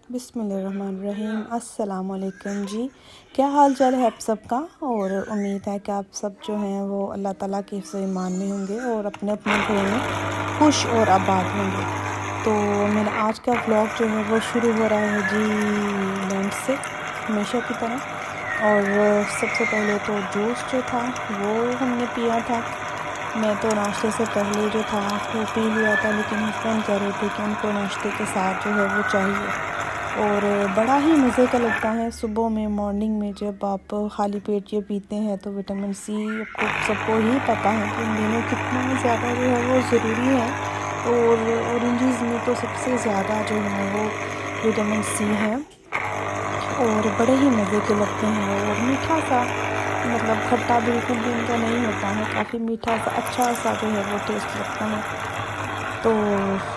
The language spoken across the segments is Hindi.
बिस्मिल्लाहिर्रहमानिर्रहीम। अस्सलाम वालेकुम जी। क्या हाल चाल है आप सबका। और उम्मीद है कि आप सब जो हैं वो अल्लाह ताला के हिफ्ज़ ईमान में होंगे और अपने अपने घरों में खुश और आबाद होंगे। तो मेरा आज का व्लॉग जो है वो शुरू हो रहा है जी लंच से, हमेशा की तरह। और सबसे पहले तो जूस जो था वो हमने पिया था। मैं तो नाश्ते से पहले जो था वो पी लिया था, लेकिन हस्बैंड कह रहे थे कि उनको नाश्ते के साथ जो है वो चाहिए। और बड़ा ही मज़े का लगता है सुबह में, मॉर्निंग में जब आप खाली पेट ये पीते हैं। तो विटामिन सी आपको सबको ही पता है कि इन दिनों कितना ज़्यादा जो है वो ज़रूरी है। और ऑरेंजेस में तो सबसे ज़्यादा जो है वो विटामिन सी है और बड़े ही मज़े के लगते हैं। और मीठा सा, मतलब खट्टा बिल्कुल भी इनका नहीं होता है, काफ़ी मीठा सा अच्छा सा जो है वो टेस्ट लगता है। तो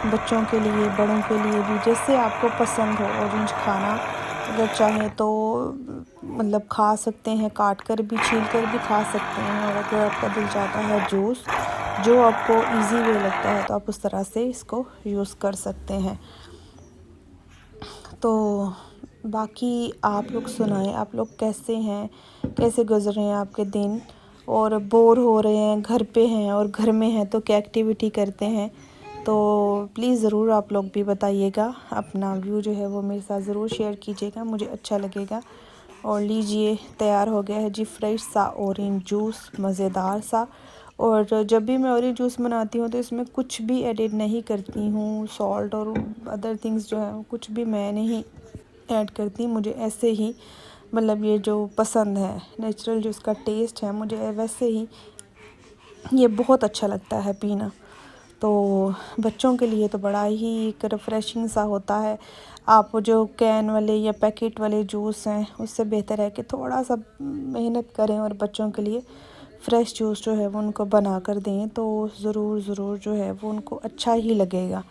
बच्चों के लिए, बड़ों के लिए भी जैसे आपको पसंद हो ऑरेंज खाना, अगर चाहें तो मतलब खा सकते हैं, काट कर भी, छील कर भी खा सकते हैं। और अगर आपका दिल चाहता है जूस, जो आपको इजी वे लगता है, तो आप उस तरह से इसको यूज़ कर सकते हैं। तो बाकी आप लोग सुनाएं, आप लोग कैसे हैं, कैसे गुजर रहे हैं आपके दिन। और बोर हो रहे हैं, घर पे हैं और घर में हैं तो क्या एक्टिविटी करते हैं। तो प्लीज़ ज़रूर आप लोग भी बताइएगा, अपना व्यू जो है वो मेरे साथ ज़रूर शेयर कीजिएगा, मुझे अच्छा लगेगा। और लीजिए, तैयार हो गया है जी फ्रेश सा ऑरेंज जूस, मज़ेदार सा। और जब भी मैं ऑरेंज जूस बनाती हूँ तो इसमें कुछ भी एडिट नहीं करती हूँ, सॉल्ट और अदर थिंग्स जो है कुछ भी मैं नहीं ऐड करती। मुझे ऐसे ही, मतलब ये जो पसंद है, नेचुरल जो इसका टेस्ट है, मुझे वैसे ही ये बहुत अच्छा लगता है पीना। तो बच्चों के लिए तो बड़ा ही एक रिफ़्रेशिंग सा होता है। आप जो कैन वाले या पैकेट वाले जूस हैं, उससे बेहतर है कि थोड़ा सा मेहनत करें और बच्चों के लिए फ़्रेश जूस जो है वो उनको बना कर दें, तो ज़रूर जो है वो उनको अच्छा ही लगेगा।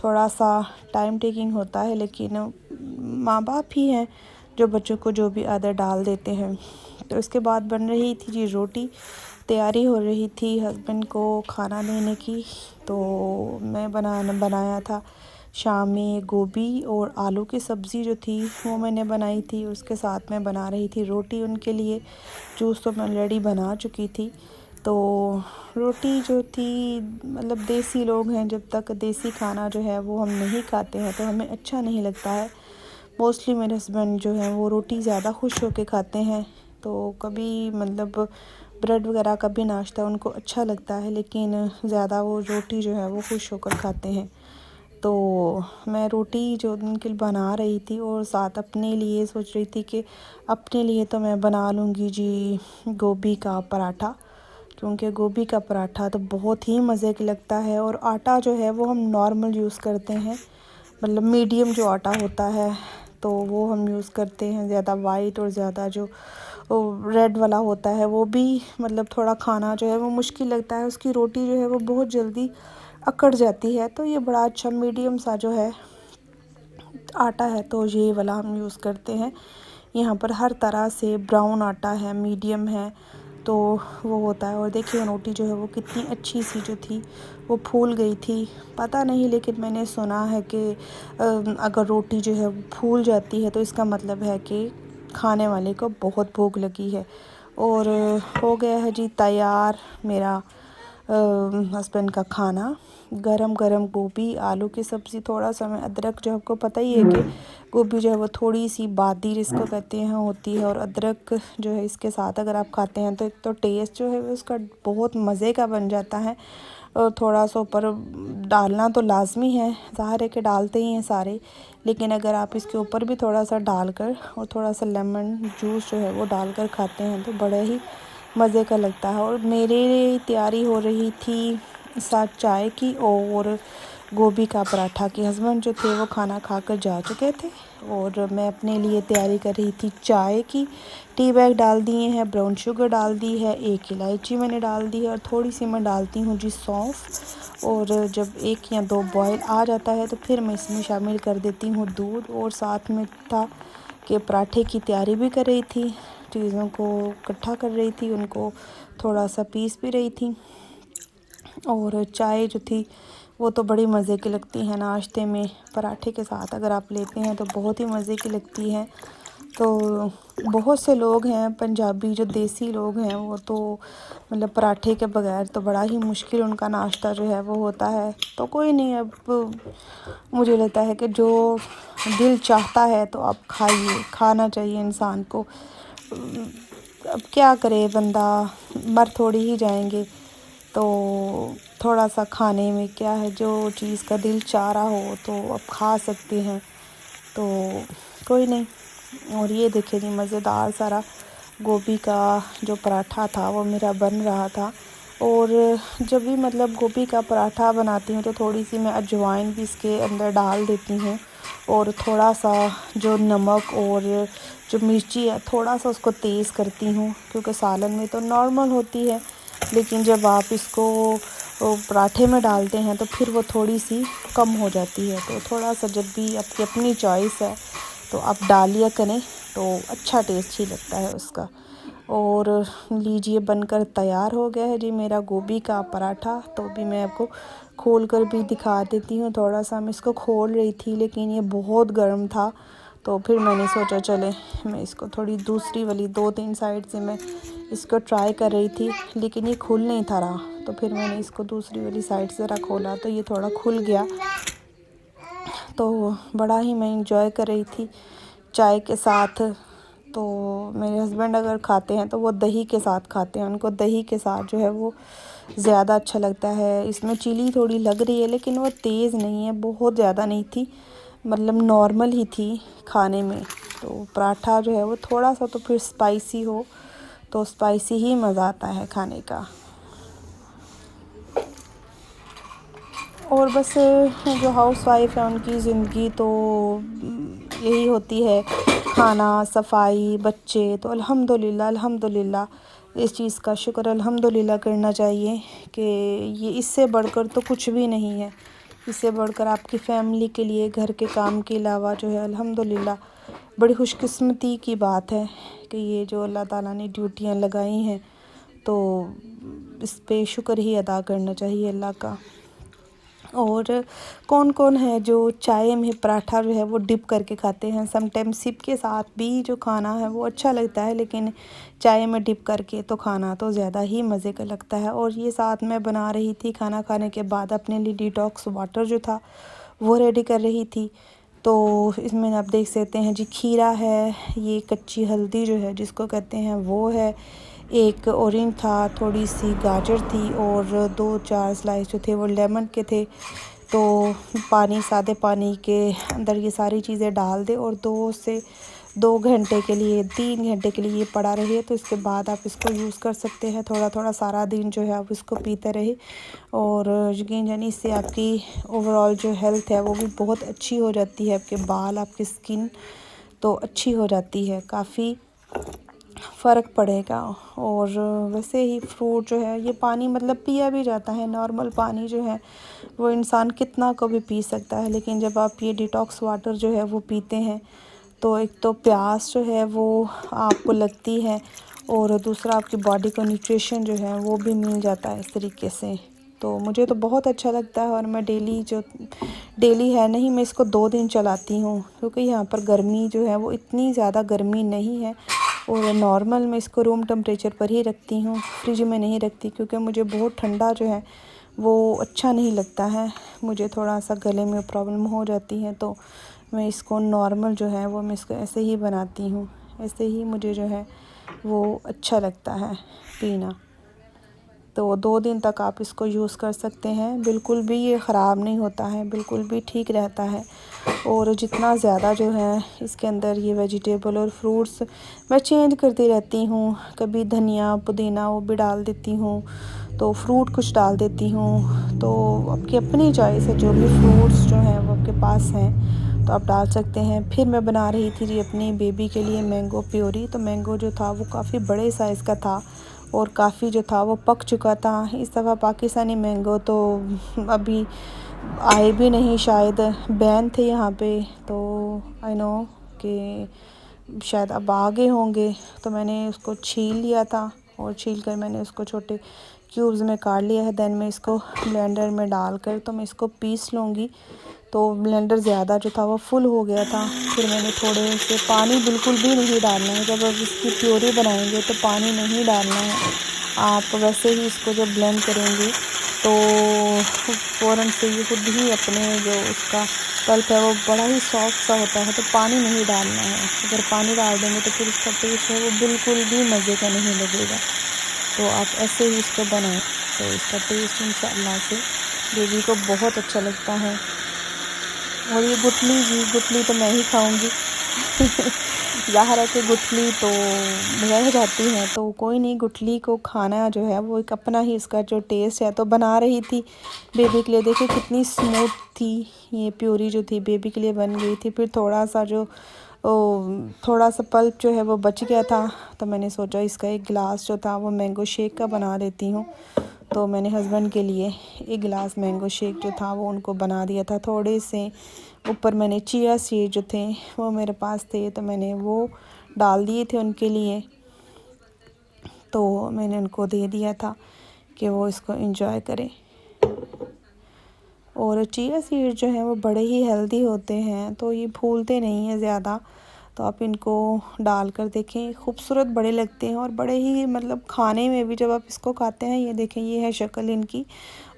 थोड़ा सा टाइम टेकिंग होता है, लेकिन माँ बाप ही हैं जो बच्चों को जो भी आदत डाल देते हैं। तो इसके बाद बन रही थी जी रोटी, तैयारी हो रही थी हस्बैंड को खाना देने की। तो मैं बनाया था शाम में गोभी और आलू की सब्ज़ी जो थी वो मैंने बनाई थी। उसके साथ में बना रही थी रोटी उनके लिए। जूस तो मैं ऑलरेडी बना चुकी थी। तो रोटी जो थी, मतलब देसी लोग हैं, जब तक देसी खाना जो है वो हम नहीं खाते हैं तो हमें अच्छा नहीं लगता है। मोस्टली मेरे हस्बैंड जो हैं वो रोटी ज़्यादा खुश होके खाते हैं। तो कभी मतलब ब्रेड वगैरह का भी नाश्ता उनको अच्छा लगता है, लेकिन ज़्यादा वो रोटी जो है वो खुश होकर खाते हैं। तो मैं रोटी जो उनके लिए बना रही थी और साथ अपने लिए सोच रही थी कि अपने लिए तो मैं बना लूँगी जी गोभी का पराठा, क्योंकि गोभी का पराठा तो बहुत ही मज़े का लगता है। और आटा जो है वो हम नॉर्मल यूज़ करते हैं, मतलब मीडियम जो आटा होता है तो वो हम यूज़ करते हैं। ज़्यादा वाइट और ज़्यादा जो रेड वाला होता है वो भी, मतलब थोड़ा खाना जो है वो मुश्किल लगता है, उसकी रोटी जो है वो बहुत जल्दी अकड़ जाती है। तो ये बड़ा अच्छा मीडियम सा जो है आटा है, तो ये वाला हम यूज़ करते हैं। यहाँ पर हर तरह से ब्राउन आटा है, मीडियम है, तो वो होता है। और देखिए रोटी जो है वो कितनी अच्छी सी जो थी वो फूल गई थी। पता नहीं, लेकिन मैंने सुना है कि अगर रोटी जो है वो फूल जाती है तो इसका मतलब है कि खाने वाले को बहुत भूख लगी है। और हो गया है जी तैयार मेरा हस्बैंड का खाना। गरम गरम गोभी आलू की सब्ज़ी, थोड़ा सा मैं अदरक, जो आपको पता ही है कि गोभी जो है वो थोड़ी सी बादी जिसको कहते हैं होती है, और अदरक जो है इसके साथ अगर आप खाते हैं तो एक तो टेस्ट जो है उसका बहुत मज़े का बन जाता है। और थोड़ा सा ऊपर डालना तो लाजमी है, ज़ाहिर है कि डालते ही हैं सारे, लेकिन अगर आप इसके ऊपर भी थोड़ा सा डालकर और थोड़ा सा लेमन जूस जो है वो डालकर खाते हैं तो बड़ा ही मज़े का लगता है। और मेरे तैयारी हो रही थी साथ चाय की और गोभी का पराठा की। हस्बैंड जो थे वो खाना खाकर जा चुके थे और मैं अपने लिए तैयारी कर रही थी चाय की। टी बैग डाल दिए हैं, ब्राउन शुगर डाल दी है, एक इलायची मैंने डाल दी है और थोड़ी सी मैं डालती हूँ जी सौंफ। और जब 1 या 2 बॉयल आ जाता है तो फिर मैं इसमें शामिल कर देती हूँ दूध। और साथ में था कि पराठे की तैयारी भी कर रही थी, चीज़ों को इकट्ठा कर रही थी, उनको थोड़ा सा पीस भी रही थी। और चाय जो थी वो तो बड़ी मज़े की लगती है नाश्ते में, पराठे के साथ अगर आप लेते हैं तो बहुत ही मज़े की लगती है। तो बहुत से लोग हैं पंजाबी जो देसी लोग हैं, वो तो मतलब पराठे के बगैर तो बड़ा ही मुश्किल उनका नाश्ता जो है वो होता है। तो कोई नहीं, अब मुझे लगता है कि जो दिल चाहता है तो आप खाइए, खाना चाहिए इंसान को। अब क्या करे बंदा, मर थोड़ी ही जाएंगे, तो थोड़ा सा खाने में क्या है, जो चीज़ का दिल चाह रहा हो तो आप खा सकते हैं। तो कोई नहीं। और ये देखिए जी, मज़ेदार सारा गोभी का जो पराठा था वो मेरा बन रहा था। और जब भी मतलब गोभी का पराठा बनाती हूँ तो थोड़ी सी मैं अजवाइन भी इसके अंदर डाल देती हूँ, और थोड़ा सा जो नमक और जो मिर्ची है थोड़ा सा उसको तेज़ करती हूँ, क्योंकि सालन में तो नॉर्मल होती है, लेकिन जब आप इसको पराठे में डालते हैं तो फिर वो थोड़ी सी कम हो जाती है। तो थोड़ा सा जब भी आपकी अपनी चॉइस है तो आप डालिए करें, तो अच्छा टेस्ट ही लगता है उसका। और लीजिए, बनकर तैयार हो गया है जी मेरा गोभी का पराठा। तो भी मैं आपको खोल कर भी दिखा देती हूँ। थोड़ा सा मैं इसको खोल रही थी लेकिन ये बहुत गर्म था, तो फिर मैंने सोचा चले मैं इसको थोड़ी दूसरी वाली 2-3 साइड से मैं इसको ट्राई कर रही थी, लेकिन ये खुल नहीं था रहा। तो फिर मैंने इसको दूसरी वाली साइड से ज़रा खोला तो ये थोड़ा खुल गया। तो बड़ा ही मैं इंजॉय कर रही थी चाय के साथ। तो मेरे हस्बैंड अगर खाते हैं तो वो दही के साथ खाते हैं, उनको दही के साथ जो है वो ज़्यादा अच्छा लगता है। इसमें चिली थोड़ी लग रही है लेकिन वो तेज़ नहीं है, बहुत ज़्यादा नहीं थी, मतलब नॉर्मल ही थी खाने में। तो पराठा जो है वो थोड़ा सा तो फिर स्पाइसी हो तो स्पाइसी ही मज़ा आता है खाने का। और बस जो हाउसवाइफ है उनकी ज़िंदगी तो यही होती है, खाना, सफाई, बच्चे। तो अल्हम्दुलिल्लाह अल्हम्दुलिल्लाह इस चीज़ का शुक्र अल्हम्दुलिल्लाह करना चाहिए कि ये इससे बढ़कर तो कुछ भी नहीं है। इससे बढ़कर आपकी फ़ैमिली के लिए घर के काम के अलावा जो है अल्हम्दुलिल्लाह बड़ी खुशकिस्मती की बात है कि ये जो अल्लाह ताला ने ड्यूटियाँ लगाई हैं, तो इस पे शुक्र ही अदा करना चाहिए अल्लाह का। और कौन कौन है जो चाय में पराठा जो है वो डिप करके खाते हैं। समटाइम सिप के साथ भी जो खाना है वो अच्छा लगता है, लेकिन चाय में डिप करके तो खाना तो ज़्यादा ही मज़े का लगता है। और ये साथ में बना रही थी खाना खाने के बाद अपने लिए डिटॉक्स वाटर जो था वो रेडी कर रही थी। तो इसमें आप देख सकते हैं जी, खीरा है, ये कच्ची हल्दी जो है जिसको कहते हैं वो है, एक ऑरेंज था, थोड़ी सी गाजर थी, और 2-4 स्लाइस जो थे वो लेमन के थे। तो पानी, सादे पानी के अंदर ये सारी चीज़ें डाल दें और 2 घंटे के लिए, 3 घंटे के लिए ये पड़ा रहे। तो इसके बाद आप इसको यूज़ कर सकते हैं, थोड़ा थोड़ा सारा दिन जो है आप इसको पीते रहे। और यकीन जानिए इससे आपकी ओवरऑल जो हेल्थ है वो भी बहुत अच्छी हो जाती है, आपके बाल, आपकी स्किन तो अच्छी हो जाती है, काफ़ी फ़र्क पड़ेगा। और वैसे ही फ्रूट जो है, ये पानी मतलब पिया भी जाता है, नॉर्मल पानी जो है वो इंसान कितना को भी पी सकता है, लेकिन जब आप ये डिटॉक्स वाटर जो है वो पीते हैं तो एक तो प्यास जो है वो आपको लगती है, और दूसरा आपकी बॉडी को न्यूट्रिशन जो है वो भी मिल जाता है इस तरीके से। तो मुझे तो बहुत अच्छा लगता है, और मैं डेली है नहीं, मैं इसको 2 दिन चलाती हूँ, क्योंकि यहाँ पर गर्मी जो है वो इतनी ज़्यादा गर्मी नहीं है। और नॉर्मल मैं इसको रूम टेम्परेचर पर ही रखती हूँ, फ्रिज में नहीं रखती, क्योंकि मुझे बहुत ठंडा जो है वो अच्छा नहीं लगता है। मुझे थोड़ा सा गले में प्रॉब्लम हो जाती है, तो मैं इसको नॉर्मल जो है वो मैं इसको ऐसे ही बनाती हूँ, ऐसे ही मुझे जो है वो अच्छा लगता है पीना। तो 2 दिन तक आप इसको यूज़ कर सकते हैं, बिल्कुल भी ये ख़राब नहीं होता है, बिल्कुल भी ठीक रहता है। और जितना ज़्यादा जो है इसके अंदर ये वेजिटेबल और फ्रूट्स मैं चेंज करती रहती हूँ, कभी धनिया, पुदीना वो भी डाल देती हूँ, तो फ्रूट कुछ डाल देती हूँ। तो आपकी अपनी चॉइस है, जो भी फ्रूट्स जो हैं वो आपके पास हैं तो आप डाल सकते हैं। फिर मैं बना रही थी जी अपनी बेबी के लिए मैंगो प्योरी। तो मैंगो जो था वो काफ़ी बड़े साइज़ का था, और काफ़ी जो था वो पक चुका था। इस दफ़ा पाकिस्तानी मैंगो तो अभी आए भी नहीं, शायद बैन थे यहाँ पे, तो आई नो कि शायद अब आ गए होंगे। तो मैंने उसको छील लिया था, और छील कर मैंने उसको छोटे क्यूब्स में काट लिया है। देन मैं इसको ब्लेंडर में डालकर तो मैं इसको पीस लूँगी। तो ब्लेंडर ज़्यादा जो था वो फुल हो गया था। फिर मैंने थोड़े से पानी बिल्कुल भी नहीं डालना है, जब आप इसकी प्योरी बनाएंगे तो पानी नहीं डालना है। आप वैसे ही इसको जब ब्लेंड करेंगे तो फ़ौरन से ये खुद ही अपने जो उसका पल्प है वो बड़ा ही सॉफ्ट सा होता है। तो पानी नहीं डालना है, अगर पानी डाल देंगे तो फिर इसका टेस्ट है वो बिल्कुल भी मज़े का नहीं लगेगा। तो आप ऐसे ही इसको बनाएं तो इसका टेस्ट इंशाअल्लाह से बेबी को बहुत अच्छा लगता है। और ये गुठली तो मैं ही खाऊंगी ज़ाहिर है कि गुठली तो रह जाती है, तो कोई नहीं, गुठली को खाना जो है वो एक अपना ही इसका जो टेस्ट है। तो बना रही थी बेबी के लिए, देखिए कितनी स्मूथ थी ये प्यूरी जो थी, बेबी के लिए बन गई थी। फिर थोड़ा सा पल्प जो है वो बच गया था, तो मैंने सोचा इसका एक गिलास जो था वो मैंगो शेक का बना देती हूँ। तो मैंने हस्बैंड के लिए एक गिलास मैंगो शेक जो था वो उनको बना दिया था। थोड़े से ऊपर मैंने चिया सीड जो थे वो मेरे पास थे, तो मैंने वो डाल दिए थे उनके लिए। तो मैंने उनको दे दिया था कि वो इसको एंजॉय करें। और चिया सीड जो है वो बड़े ही हेल्दी होते हैं, तो ये फूलते नहीं हैं ज़्यादा। तो आप इनको डाल कर देखें, खूबसूरत बड़े लगते हैं और बड़े ही मतलब खाने में भी जब आप इसको खाते हैं, ये देखें ये है शक्ल इनकी,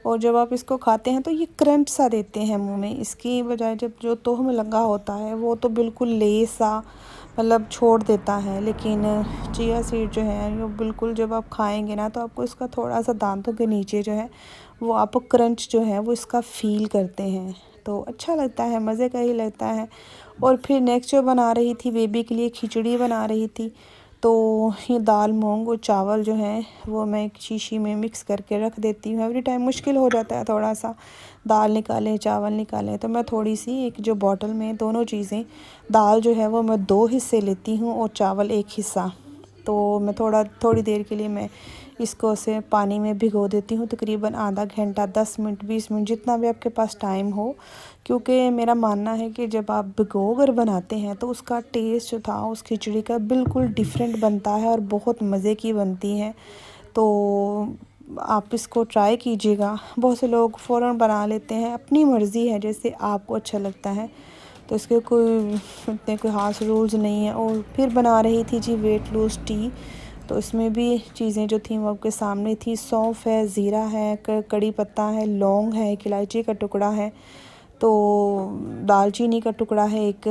और जब आप इसको खाते हैं तो ये क्रंच सा देते हैं मुंह में। इसकी बजाय जब जो तोह में लगा होता है वो तो बिल्कुल ले सा मतलब छोड़ देता है, लेकिन चिया सीड जो है वो बिल्कुल जब आप खाएंगे ना तो आपको इसका थोड़ा सा दांतों के नीचे जो है वो आप क्रंच जो है वो इसका फ़ील करते हैं। तो अच्छा लगता है, मज़े का ही लगता है। और फिर नेक्स्ट जो बना रही थी बेबी के लिए खिचड़ी बना रही थी। तो ये दाल मूंग और चावल जो है वो मैं एक शीशी में मिक्स करके रख देती हूँ। एवरी टाइम मुश्किल हो जाता है थोड़ा सा, दाल निकालें चावल निकालें, तो मैं थोड़ी सी एक जो बॉटल में दोनों चीज़ें, दाल जो है वो मैं 2 हिस्से लेती हूँ और चावल 1 हिस्सा। तो मैं थोड़ी देर के लिए मैं इसको से पानी में भिगो देती हूँ, तकरीबन आधा घंटा, 10 मिनट, 20 मिनट, जितना भी आपके पास टाइम हो। क्योंकि मेरा मानना है कि जब आप भिगो कर बनाते हैं तो उसका टेस्ट जो था उस खिचड़ी का बिल्कुल डिफरेंट बनता है और बहुत मज़े की बनती है। तो आप इसको ट्राई कीजिएगा। बहुत से लोग फ़ौरन बना लेते हैं, अपनी मर्ज़ी है, जैसे आपको अच्छा लगता है, तो इसके इतने कोई ख़ास रूल्स नहीं है। और फिर बना रही थी जी वेट लूज़ टी। तो इसमें भी चीज़ें जो थी वो आपके सामने थी। सौंफ है, ज़ीरा है, कड़ी पत्ता है, लौंग है, एक इलायची का टुकड़ा है, तो दालचीनी का टुकड़ा है एक।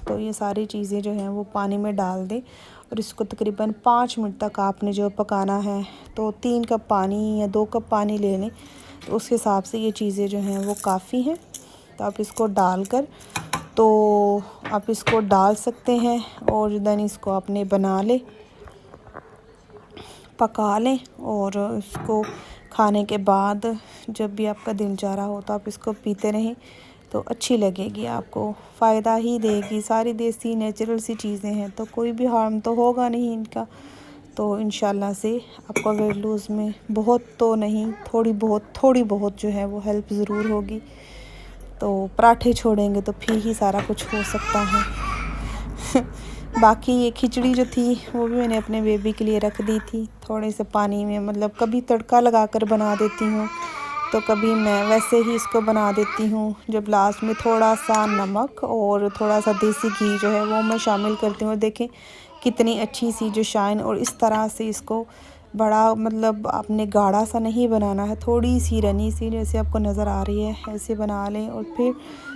तो ये सारी चीज़ें जो हैं वो पानी में डाल दें और इसको तकरीबन 5 मिनट तक आपने जो पकाना है। तो 3 कप पानी या 2 कप पानी ले लें, तो उस हिसाब से ये चीज़ें जो हैं वो काफ़ी हैं। तो आप इसको डालकर तो आप इसको डाल सकते हैं और देन इसको आपने बना लें, पका लें। और इसको खाने के बाद जब भी आपका दिल चाह रहा हो तो आप इसको पीते रहें, तो अच्छी लगेगी, आपको फ़ायदा ही देगी। सारी देसी नेचुरल सी चीज़ें हैं, तो कोई भी हार्म तो होगा नहीं इनका। तो इंशाल्लाह से आपका वेट लूज़ में बहुत तो नहीं, थोड़ी बहुत जो है वो हेल्प ज़रूर होगी। तो पराठे छोड़ेंगे तो फिर ही सारा कुछ हो सकता है बाकी ये खिचड़ी जो थी वो भी मैंने अपने बेबी के लिए रख दी थी थोड़े से पानी में, मतलब कभी तड़का लगा कर बना देती हूँ, तो कभी मैं वैसे ही इसको बना देती हूँ। जब लास्ट में थोड़ा सा नमक और थोड़ा सा देसी घी जो है वो मैं शामिल करती हूँ। देखें कितनी अच्छी सी जो शाइन, और इस तरह से इसको बड़ा मतलब आपने गाढ़ा सा नहीं बनाना है, थोड़ी सी रनी सी जैसे आपको नज़र आ रही है ऐसे बना लें। और फिर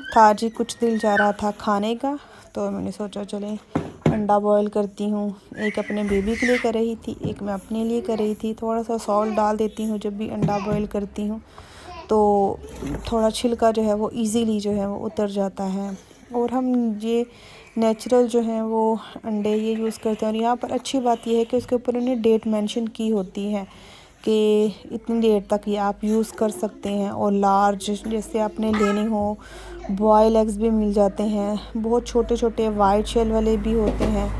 था जी कुछ दिल चाह रहा था खाने का, तो मैंने सोचा चलें अंडा बॉईल करती हूँ। एक अपने बेबी के लिए कर रही थी, एक मैं अपने लिए कर रही थी। थोड़ा सा सॉल्ट डाल देती हूँ जब भी अंडा बॉईल करती हूँ, तो थोड़ा छिलका जो है वो इजीली जो है वो उतर जाता है। और हम ये नेचुरल जो है वो अंडे ये यूज़ करते हैं। और यहाँ पर अच्छी बात यह है कि उसके ऊपर उन्हें डेट मेंशन की होती है कि इतनी देर तक ये आप यूज़ कर सकते हैं। और लार्ज जैसे आपने लेने हो, बॉयल एग्स भी मिल जाते हैं, बहुत छोटे छोटे वाइट शेल वाले भी होते हैं,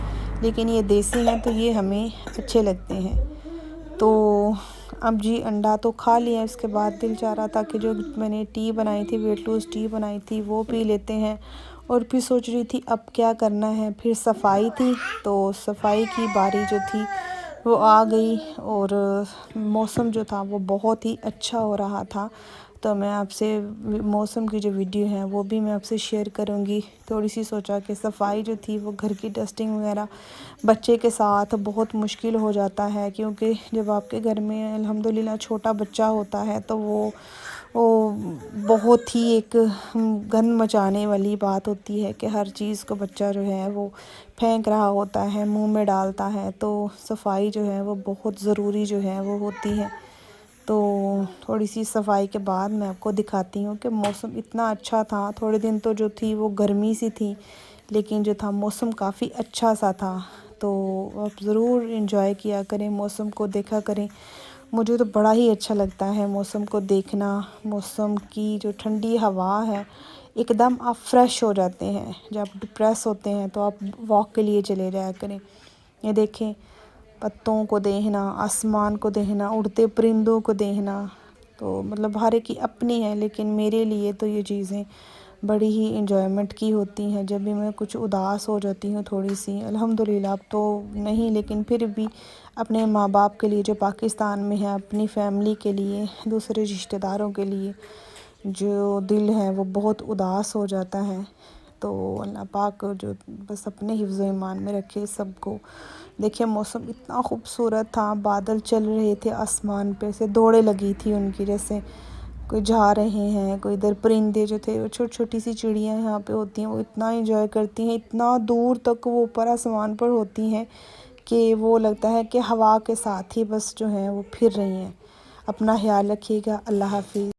लेकिन ये देसी हैं तो ये हमें अच्छे लगते हैं। तो अब जी अंडा तो खा लिया, इसके बाद दिल चाह रहा था कि जो मैंने टी बनाई थी, वेट लूज़ टी बनाई थी, वो पी लेते हैं। और फिर सोच रही थी अब क्या करना है, फिर सफाई थी, तो सफाई की बारी जो थी वो आ गई और मौसम जो था वो बहुत ही अच्छा हो रहा था। तो मैं आपसे मौसम की जो वीडियो है वो भी मैं आपसे शेयर करूँगी। थोड़ी सी सोचा कि सफाई जो थी वो घर की डस्टिंग वगैरह बच्चे के साथ बहुत मुश्किल हो जाता है, क्योंकि जब आपके घर में अल्हम्दुलिल्लाह छोटा बच्चा होता है तो वो बहुत ही एक गंद मचाने वाली बात होती है कि हर चीज़ को बच्चा जो है वो फेंक रहा होता है, मुंह में डालता है। तो सफाई जो है वो बहुत ज़रूरी जो है वो होती है। तो थोड़ी सी सफाई के बाद मैं आपको दिखाती हूँ कि मौसम इतना अच्छा था। थोड़े दिन तो जो थी वो गर्मी सी थी, लेकिन जो था मौसम काफ़ी अच्छा सा था। तो आप ज़रूर इंजॉय किया करें, मौसम को देखा करें। मुझे तो बड़ा ही अच्छा लगता है मौसम को देखना। मौसम की जो ठंडी हवा है, एकदम आप फ्रेश हो जाते हैं। जब आप डिप्रेस होते हैं तो आप वॉक के लिए चले जाया करें। ये देखें, पत्तों को देखना, आसमान को देखना, उड़ते परिंदों को देखना, तो मतलब हर एक की अपनी है, लेकिन मेरे लिए तो ये चीज़ें बड़ी ही इंजॉयमेंट की होती हैं। जब भी मैं कुछ उदास हो जाती हूँ थोड़ी सी, अल्हम्दुलिल्लाह अब तो नहीं, लेकिन फिर भी अपने माँ बाप के लिए जो पाकिस्तान में है, अपनी फैमिली के लिए, दूसरे रिश्तेदारों के लिए जो दिल है वो बहुत उदास हो जाता है। तो अल्लाह पाक जो बस अपने हिफ्ज़ ईमान में रखे सबको। देखिए मौसम इतना खूबसूरत था, बादल चल रहे थे आसमान पे से, दौड़े लगी थी उनकी, जैसे कोई जा रहे हैं, कोई इधर परिंदे जो थे, वो छोटी छोटी सी चिड़ियाँ यहाँ पे होती हैं, वो इतना एंजॉय करती हैं, इतना दूर तक वो ऊपर आसमान पर होती हैं कि वो लगता है कि हवा के साथ ही बस जो है वो फिर रही हैं। अपना ख्याल रखिएगा। अल्लाह हाफिज़।